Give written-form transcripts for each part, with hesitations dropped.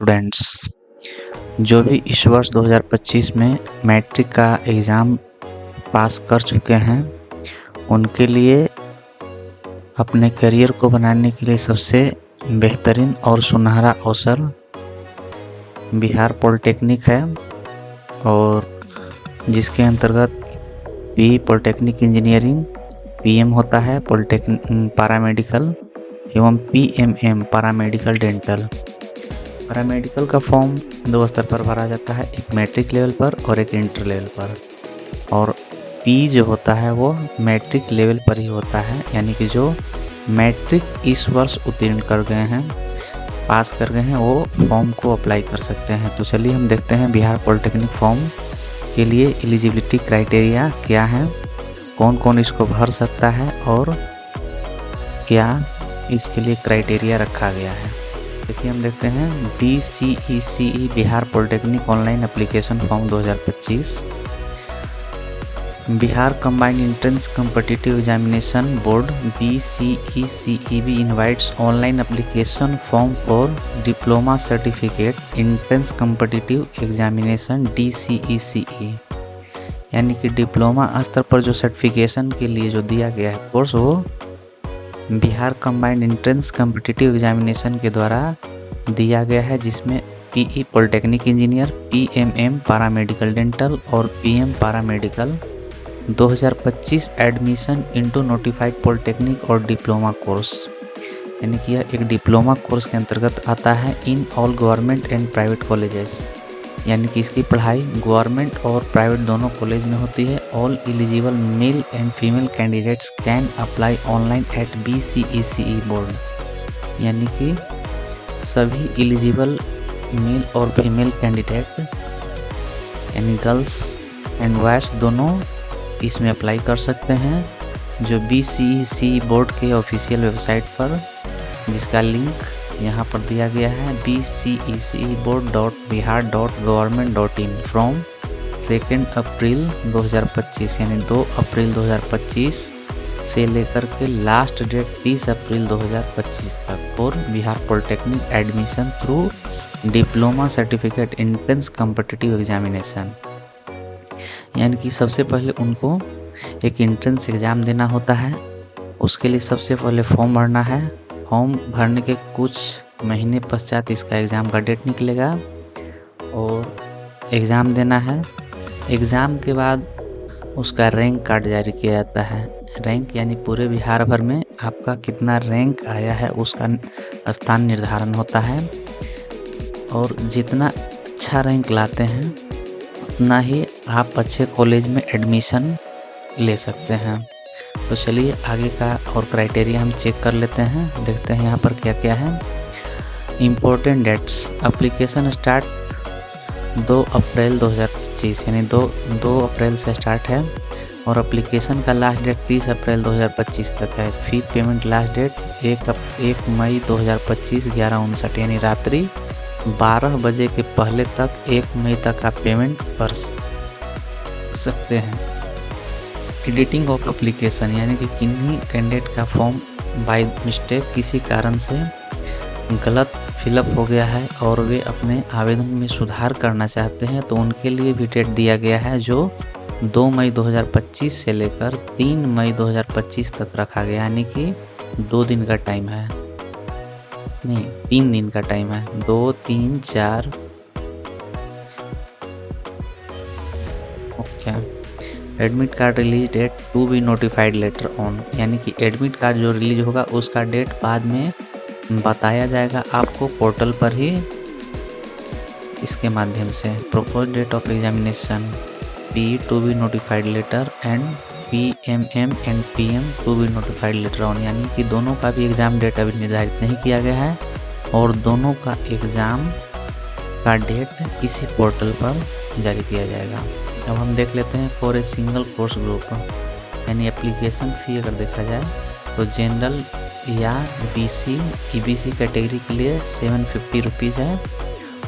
Students जो भी इस वर्ष 2025 में मैट्रिक का एग्ज़ाम पास कर चुके हैं उनके लिए अपने करियर को बनाने के लिए सबसे बेहतरीन और सुनहरा अवसर बिहार पॉलिटेक्निक है और जिसके अंतर्गत पॉलिटेक्निक इंजीनियरिंग पीएम होता है पॉलिटेक्निक पैरामेडिकल एवं पीएमएम पैरामेडिकल डेंटल। पैरामेडिकल का फॉर्म दो स्तर पर भरा जाता है, एक मैट्रिक लेवल पर और एक इंटर लेवल पर, और पी जो होता है वो मैट्रिक लेवल पर ही होता है, यानी कि जो मैट्रिक इस वर्ष उत्तीर्ण कर गए हैं, पास कर गए हैं, वो फॉर्म को अप्लाई कर सकते हैं। तो चलिए हम देखते हैं बिहार पॉलिटेक्निक फॉर्म के लिए एलिजिबिलिटी क्राइटेरिया क्या है, कौन कौन इसको भर सकता है और क्या इसके लिए क्राइटेरिया रखा गया है। देखिए हम देखते हैं DCECE Bihar polytechnic online application form 2025। Bihar combined entrance competitive examination board BCECEB invites online application form for diploma certificate entrance competitive examination DCECE, यानी कि डिप्लोमा स्तर पर जो सर्टिफिकेशन के लिए जो दिया गया है कोर्स वो Bihar combined entrance competitive examination के द्वारा दिया गया है, जिसमें PE polytechnic engineer, PMM paramedical dental और PM paramedical 2025 admission into notified polytechnic और डिप्लोमा कोर्स, यानी कि यह एक डिप्लोमा कोर्स के अंतर्गत आता है in all government and private colleges, यानी कि इसकी पढ़ाई गवर्नमेंट और प्राइवेट दोनों कॉलेज में होती है। All eligible male and female candidates can apply online at BCECE board, यानी कि सभी एलिजिबल मेल और फीमेल कैंडिडेट यानी गर्ल्स एंड बॉयज दोनों इसमें अप्लाई कर सकते हैं, जो BCECE बोर्ड के ऑफिशियल वेबसाइट पर, जिसका लिंक यहाँ पर दिया गया है bceceboard.bihar.government.in फ्रॉम 2 अप्रैल 2025, यानी 2 अप्रैल 2025 से लेकर के लास्ट डेट 30 अप्रैल 2025 तक for Bihar polytechnic admission through diploma certificate entrance competitive examination, यानी कि सबसे पहले उनको एक एंट्रेंस एग्ज़ाम देना होता है। उसके लिए सबसे पहले फॉर्म भरना है। फॉर्म भरने के कुछ महीने पश्चात इसका एग्ज़ाम का डेट निकलेगा और एग्ज़ाम देना है। एग्ज़ाम के बाद उसका रैंक कार्ड जारी किया जाता है। रैंक यानी पूरे बिहार भर में आपका कितना रैंक आया है उसका स्थान निर्धारण होता है, और जितना अच्छा रैंक लाते हैं उतना ही आप अच्छे कॉलेज में एडमिशन ले सकते हैं। तो चलिए आगे का और क्राइटेरिया हम चेक कर लेते हैं, देखते हैं यहाँ पर क्या क्या है। इम्पोर्टेंट डेट्स, एप्लीकेशन स्टार्ट 2 अप्रैल 2025, यानी 2 अप्रैल से स्टार्ट है, और एप्लीकेशन का लास्ट डेट 30 अप्रैल 2025 तक है। फी पेमेंट लास्ट डेट 1 मई 2025 11:59, यानी रात्रि 12 बजे के पहले तक 1 मई तक आप पेमेंट कर सकते हैं। एडिटिंग ऑफ एप्लीकेशन, यानी कि किन्हीं कैंडिडेट का फॉर्म बाय मिस्टेक किसी कारण से गलत फिलअप हो गया है और वे अपने आवेदन में सुधार करना चाहते हैं, तो उनके लिए भी डेट दिया गया है जो 2 मई 2025 से लेकर 3 मई 2025 तक रखा गया, यानी कि 2 दिन का टाइम है, नहीं 3 दिन का टाइम है, 2, 3, 4। Okay. Admit card release date to be notified later on, यानी कि एडमिट कार्ड जो रिलीज होगा उसका डेट बाद में बताया जाएगा आपको पोर्टल पर ही, इसके माध्यम से। Propose date of examination P to be notified later and PMM and PM to be notified later on, यानी कि दोनों का भी एग्ज़ाम डेट अभी निर्धारित नहीं किया गया है और दोनों का एग्ज़ाम का डेट इसी पोर्टल पर जारी किया जाएगा। अब हम देख लेते हैं for a single course group, यानी एप्लीकेशन फ़ी अगर देखा जाए तो जनरल या BC EBC कैटेगरी के लिए 750 रुपीज़ है,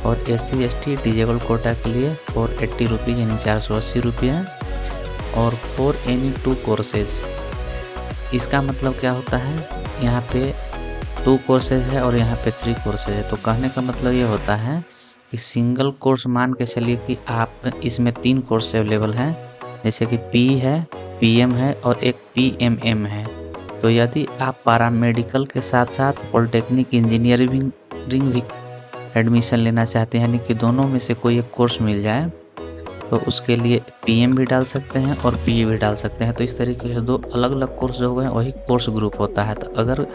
और SC ST डिजेबल कोटा के लिए 480 रुपीज़, यानी 480 रुपये है, और फॉर एनी 2 कोर्सेज। इसका मतलब क्या होता है, यहाँ पे 2 कोर्सेज है और यहाँ पे 3 कोर्सेज है। तो कहने का मतलब ये होता है कि सिंगल कोर्स मान के चलिए कि आप इसमें 3 कोर्स अवेलेबल हैं, जैसे कि पी है, पीएम है और एक पीएमएम है। तो यदि आप पैरामेडिकल के साथ साथ पॉलिटेक्निक इंजीनियरिंग भी एडमिशन लेना चाहते हैं, यानी कि दोनों में से कोई एक कोर्स मिल जाए, तो उसके लिए पीएम भी डाल सकते हैं और पीए भी डाल सकते हैं। तो इस तरीके से 2 अलग-अलग कोर्स जो हो गए वही कोर्स ग्रुप होता है। तो अगर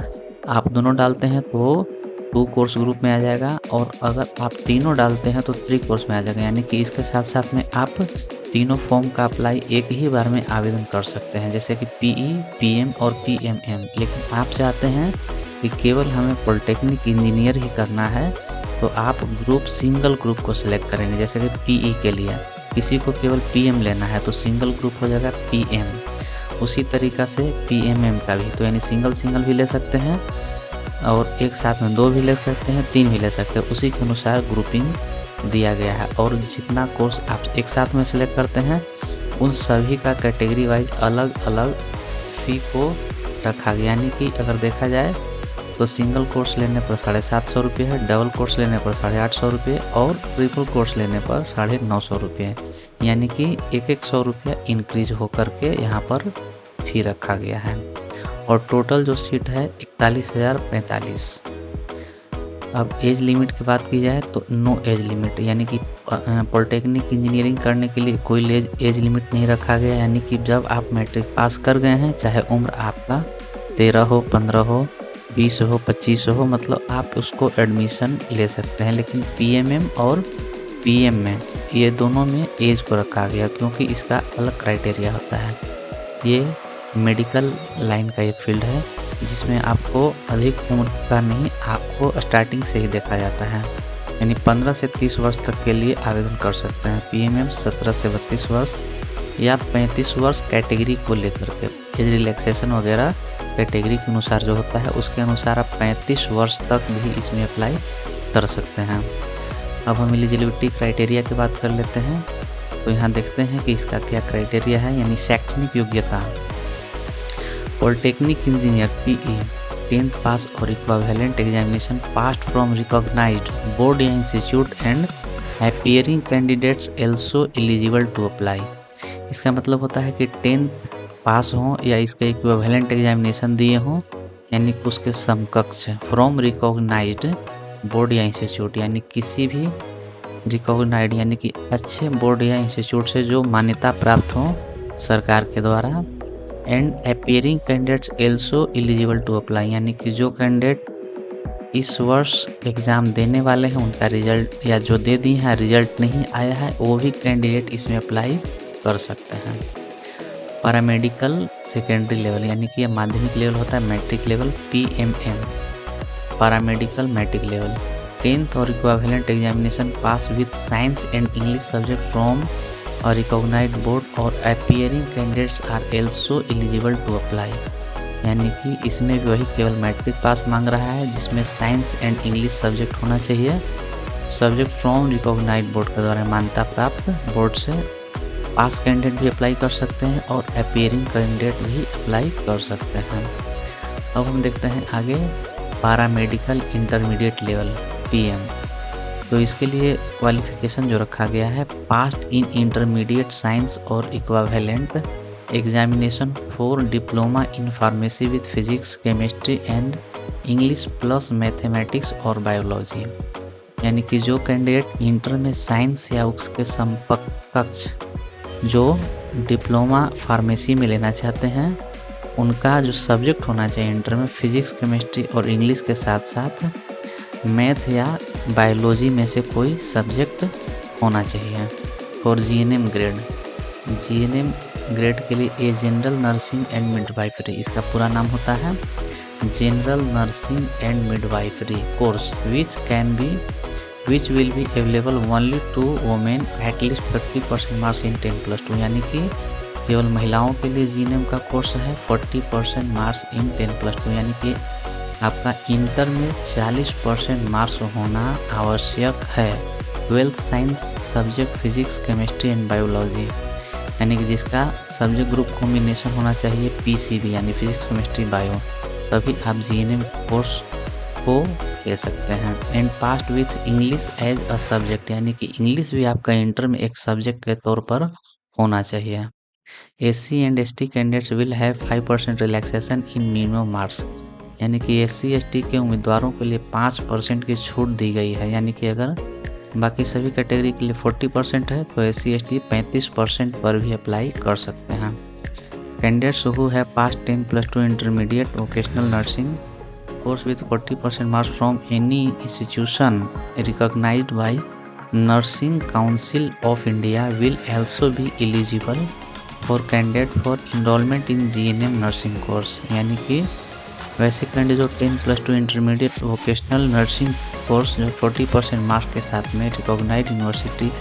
आप दोनों डालते हैं तो 2 कोर्स ग्रुप में आ जाएगा, और अगर आप तीनों डालते हैं तो 3 कोर्स में आ जाएगा। यानी कि इसके साथ-साथ में आप तीनों फॉर्म का अप्लाई एक ही बार में आवेदन कर सकते हैं, जैसे कि पीई, पीएम और पीएमएम। लेकिन आप चाहते हैं कि केवल हमें पॉलिटेक्निक इंजीनियर ही करना है, तो आप सिंगल ग्रुप को सिलेक्ट करेंगे। जैसे कि पीई के लिए किसी को केवल पीएम लेना है तो सिंगल ग्रुप हो जाएगा पीएम। उसी तरीक़ा से पीएमएम का भी, तो यानी सिंगल भी ले सकते हैं और एक साथ में 2 भी ले सकते हैं, 3 भी ले सकते हैं। उसी के अनुसार ग्रुपिंग दिया गया है। और जितना कोर्स आप एक साथ में सेलेक्ट करते हैं उन सभी का कैटेगरी वाइज अलग अलग फ़ी को रखा गया। यानी कि अगर देखा जाए तो सिंगल कोर्स लेने पर 750 रुपये है, डबल कोर्स लेने पर 850 रुपये और ट्रिपल कोर्स लेने पर 950 रुपये। यानी कि 100 रुपया इंक्रीज होकर के यहाँ पर फ़ी रखा गया है। और टोटल जो सीट है 41,045। अब एज लिमिट की बात की जाए तो नो एज लिमिट, यानी कि पॉलिटेक्निक इंजीनियरिंग करने के लिए कोई एज लिमिट नहीं रखा गया। यानी कि जब आप मैट्रिक पास कर गए हैं, चाहे उम्र आपका 13 हो, 15 हो, 20 हो, 25 हो, मतलब आप उसको एडमिशन ले सकते हैं। लेकिन पीएमएम और पीएम में ये दोनों में एज को रखा गया, क्योंकि इसका अलग क्राइटेरिया होता है। ये मेडिकल लाइन का ये फील्ड है जिसमें आपको अधिक उम्र का नहीं, आपको स्टार्टिंग से ही देखा जाता है। यानी 15 से 30 वर्ष तक के लिए आवेदन कर सकते हैं। पीएमएम 17 से 32 वर्ष या 35 वर्ष कैटेगरी को लेकर के, एज रिलैक्सेशन वगैरह कैटेगरी के अनुसार जो होता है उसके अनुसार आप 35 वर्ष तक भी इसमें अप्लाई कर सकते हैं। अब हम एलिजिबिलिटी क्राइटेरिया की बात कर लेते हैं। तो यहाँ देखते हैं कि इसका क्या क्राइटेरिया है। यानी शैक्षणिक योग्यता, polytechnic engineer PE 10th pass और equivalent examination passed from recognized board या institute and appearing candidates also eligible to apply. इसका मतलब होता है कि 10th पास हों या इसके इक्विवेलेंट एग्जामिनेशन दिए हों, यानी कि उसके समकक्ष, फ्रॉम रिकॉग्नाइज्ड बोर्ड या इंस्टीट्यूट, यानी किसी भी रिकॉग्नाइज्ड यानी कि अच्छे बोर्ड या इंस्टीट्यूट से जो मान्यता प्राप्त हो सरकार के द्वारा, and appearing candidates also eligible to apply, यानी कि जो कैंडिडेट इस वर्ष एग्ज़ाम देने वाले हैं उनका रिजल्ट या जो दे दी है रिजल्ट नहीं आया है, वो भी कैंडिडेट इसमें अप्लाई कर सकते हैं। पैरामेडिकल सेकेंडरी लेवल, यानी कि यह माध्यमिक लेवल होता है, matric level PMM, paramedical matric level, 10th और equivalent examination pass with science and English subject from और रिकॉग्नाइज्ड बोर्ड और appearing candidates are also eligible to apply. यानी कि इसमें भी वही केवल मैट्रिक पास मांग रहा है, जिसमें साइंस एंड इंग्लिश सब्जेक्ट होना चाहिए। सब्जेक्ट फ्रॉम रिकॉग्नाइज्ड बोर्ड के द्वारा मान्यता प्राप्त बोर्ड से पास कैंडिडेट भी अप्लाई कर सकते हैं और अपीयरिंग कैंडिडेट भी अप्लाई कर सकते हैं। अब हम देखते हैं आगे पैरामेडिकल इंटरमीडिएट लेवल पीएम। तो इसके लिए क्वालिफिकेशन जो रखा गया है, पास्ट इन इंटरमीडिएट साइंस और equivalent examination for diploma in pharmacy with physics, chemistry and English plus mathematics और बायोलॉजी। यानी कि जो कैंडिडेट इंटर में साइंस या उसके समकक्ष जो डिप्लोमा फार्मेसी में लेना चाहते हैं, उनका जो सब्जेक्ट होना चाहिए इंटर में फिजिक्स, केमिस्ट्री और इंग्लिश के साथ साथ मैथ या बायोलॉजी में से कोई सब्जेक्ट होना चाहिए। फॉर जीएनएम ग्रेड के लिए a general nursing and midwifery, इसका पूरा नाम होता है general nursing and midwifery course which will be available only to women at least 30% marks in 10+2। यानी कि केवल महिलाओं के लिए जीएनएम का कोर्स है 40% मार्क्स इन 10+2। यानी कि आपका इंटर में 40% मार्क्स होना आवश्यक है। 12th science subject physics, chemistry and biology, यानी कि जिसका सब्जेक्ट ग्रुप कॉम्बिनेशन होना चाहिए पीसीबी, यानी फिजिक्स, केमिस्ट्री, बायो, तभी आप जीएनएम कोर्स को ले सकते हैं। And passed with English as a subject, यानी कि इंग्लिश भी आपका इंटर में एक सब्जेक्ट के तौर पर होना चाहिए। SC and ST candidates will have 5% relaxation in minimum marks, यानी कि SC ST के उम्मीदवारों के लिए 5% की छूट दी गई है। यानी कि अगर बाकी सभी कैटेगरी के लिए 40% है तो SC ST 35% पर भी अप्लाई कर सकते हैं। Candidates who have pass 10+2 intermediate vocational nursing course with 40% marks from any institution recognised by nursing council of India will also be eligible for candidate for enrolment in GNM nursing course, यानी कि वैसे candidate जो 10+2 intermediate vocational nursing course जो 40% marks के साथ में recognised university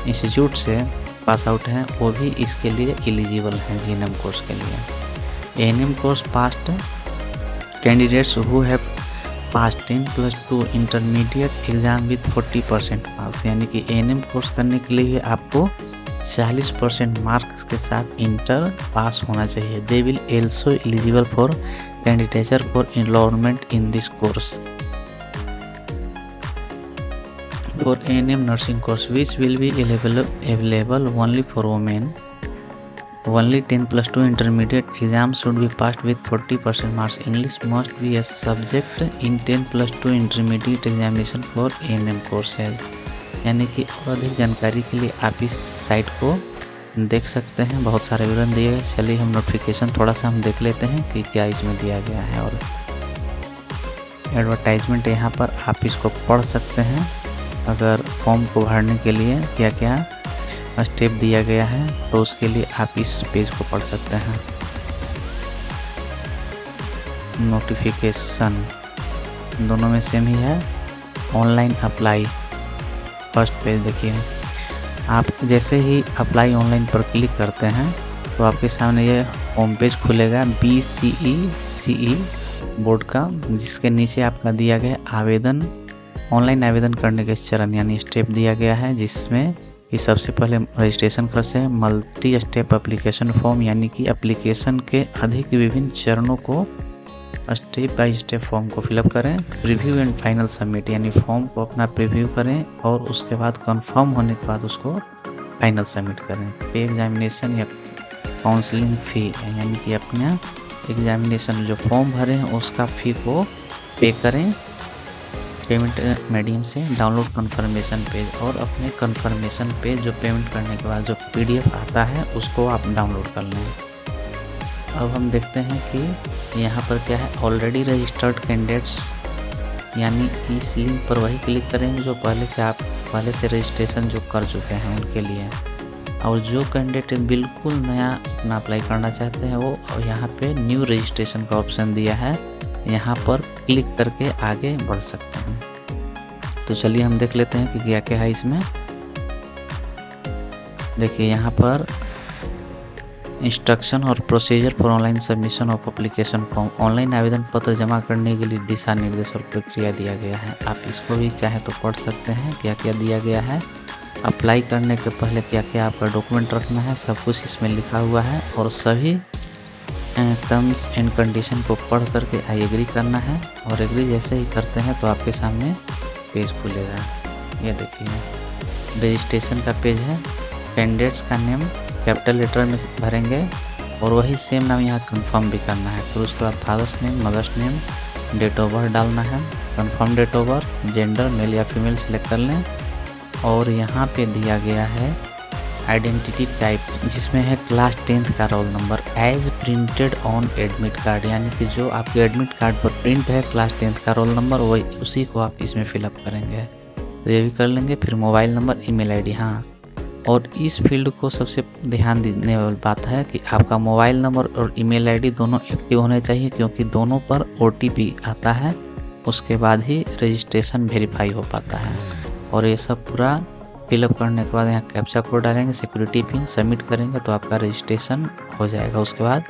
institute से pass out हैं वो भी इसके लिए एलिजिबल हैं GNM कोर्स के लिए। ANM course past candidates who have pass 10+2 intermediate exam with 40% marks, यानी कि ANM कोर्स करने के लिए आपको 40% मार्क्स के साथ इंटर पास होना चाहिए। They will also eligible for candidature for enrolment in this course for ANM nursing course which will be available only for women. Only 10+2 intermediate exam should be passed with 40% marks. English must be a subject in 10+2 intermediate examination for ANM courses. यानी कि और अधिक जानकारी के लिए आप इस site को देख सकते हैं, बहुत सारे विवरण दिए गए। चलिए हम नोटिफिकेशन थोड़ा सा हम देख लेते हैं कि क्या इसमें दिया गया है। और एडवर्टाइजमेंट यहाँ पर आप इसको पढ़ सकते हैं। अगर फॉर्म को भरने के लिए क्या क्या स्टेप दिया गया है तो उसके लिए आप इस पेज को पढ़ सकते हैं। नोटिफिकेशन दोनों में सेम ही है। ऑनलाइन अप्लाई फर्स्ट पेज देखिए, आप जैसे ही अप्लाई ऑनलाइन पर क्लिक करते हैं तो आपके सामने ये होम पेज खुलेगा BCE बोर्ड का, जिसके नीचे आपका दिया गया आवेदन, ऑनलाइन आवेदन करने के चरण यानी स्टेप दिया गया है, जिसमें कि सबसे पहले रजिस्ट्रेशन प्रोसेस है, मल्टी स्टेप एप्लीकेशन फॉर्म, यानी कि एप्लीकेशन के अधिक विभिन्न चरणों को स्टेप बाय स्टेप फॉर्म को फिलअप करें। प्रीव्यू एंड फाइनल सबमिट, यानी फॉर्म को अपना प्रीव्यू करें और उसके बाद कंफर्म होने के बाद उसको फाइनल सबमिट करें। पे एग्जामिनेशन या काउंसलिंग फ़ी, यानी कि अपना एग्जामिनेशन जो फॉर्म भरे हैं उसका फ़ी को पे करें पेमेंट मीडियम से। डाउनलोड कन्फर्मेशन पेज, और अपने कन्फर्मेशन पेज जो पेमेंट करने के बाद जो PDF आता है उसको आप डाउनलोड कर लें। अब हम देखते हैं कि यहाँ पर क्या है, ऑलरेडी रजिस्टर्ड कैंडिडेट्स, यानी इस लिंक पर वही क्लिक करेंगे जो पहले से रजिस्ट्रेशन जो कर चुके हैं उनके लिए। और जो कैंडिडेट बिल्कुल नया अपना अप्लाई करना चाहते हैं वो यहाँ पे न्यू रजिस्ट्रेशन का ऑप्शन दिया है, यहाँ पर क्लिक करके आगे बढ़ सकते हैं। तो चलिए हम देख लेते हैं कि क्या क्या है इसमें। देखिए यहाँ पर इंस्ट्रक्शन और procedure for online submission of application form, online आवेदन पत्र जमा करने के लिए दिशा निर्देश और प्रक्रिया दिया गया है। आप इसको भी चाहे तो पढ़ सकते हैं क्या क्या दिया गया है। अप्लाई करने के पहले क्या क्या आपका डॉक्यूमेंट रखना है, सब कुछ इसमें लिखा हुआ है। और सभी टर्म्स एंड कंडीशन को पढ़ करके आई एग्री करना है, और एग्री जैसे ही करते हैं तो आपके सामने पेज खुलेगा। ये देखिए रजिस्ट्रेशन का पेज है। कैंडिडेट्स का नेम कैपिटल लेटर में भरेंगे और वही सेम नाम यहाँ कंफर्म भी करना है। फिर उसके बाद father's name, mother's name, date of birth डालना है, confirm date of birth, gender male या फीमेल सेलेक्ट कर लें। और यहाँ पे दिया गया है आइडेंटिटी टाइप, जिसमें है क्लास 10th का roll number as printed on admit card, यानी कि जो आपके एडमिट कार्ड पर प्रिंट है क्लास 10th का रोल नंबर वही उसी को आप इसमें फिलअप करेंगे। तो ये भी कर लेंगे। फिर मोबाइल नंबर, ईमेल आईडी। हाँ, और इस फील्ड को सबसे ध्यान देने वाली बात है कि आपका मोबाइल नंबर और ईमेल आईडी दोनों एक्टिव होने चाहिए, क्योंकि दोनों पर OTP आता है, उसके बाद ही रजिस्ट्रेशन वेरीफाई हो पाता है। और ये सब पूरा फिलअप करने के बाद यहाँ कैप्चा कोड डालेंगे, सिक्योरिटी पिन सबमिट करेंगे तो आपका रजिस्ट्रेशन हो जाएगा। उसके बाद